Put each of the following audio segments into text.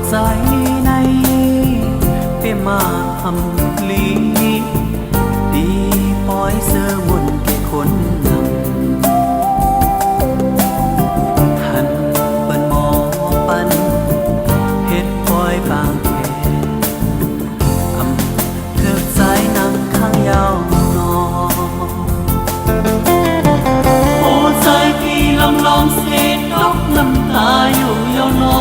ใจในเปี่ยมาทำลีดีปล่อยเสื้อมนแก่คนนำทันเปิ้นหมอปันเฮ็ดปล่อยบางแก่เถิกสายนำข้างยาวนอโอ้ใจพี่ลำลองเสียดอกน้ำตาอยู่ยาวนอ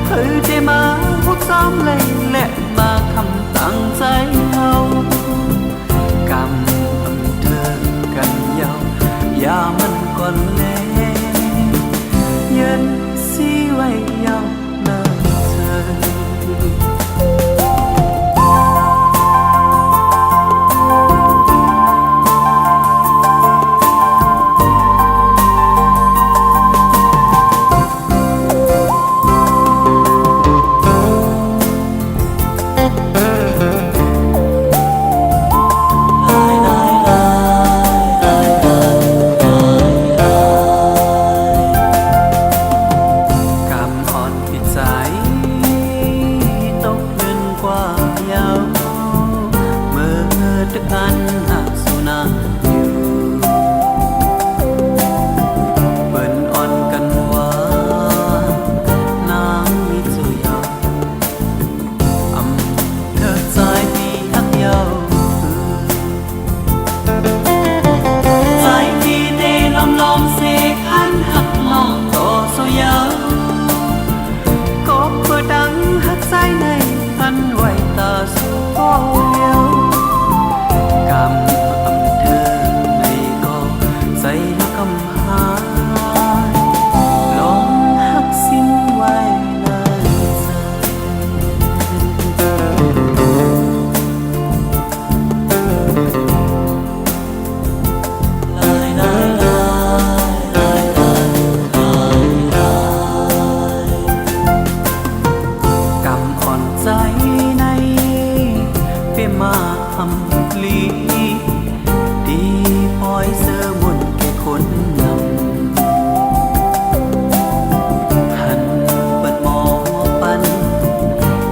เธอได้มาพบซ้ำเลยและมาคำตั้งใจเฮากำเธอกันยาวอย่ามันก่อนแลเย็นสีไว้ยาวนาเธอมาทำลีดีปล่อยเสื้อมนแก่คนนำทันเปิดหมอปัน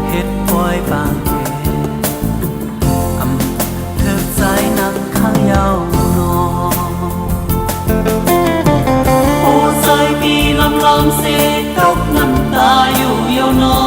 เฮ็ดปล่อยบางแก่เถิกสายนักข้างยาวนอโอ้ใจมีลำลองเสียดอกน้ำตาอยู่ยาวนอ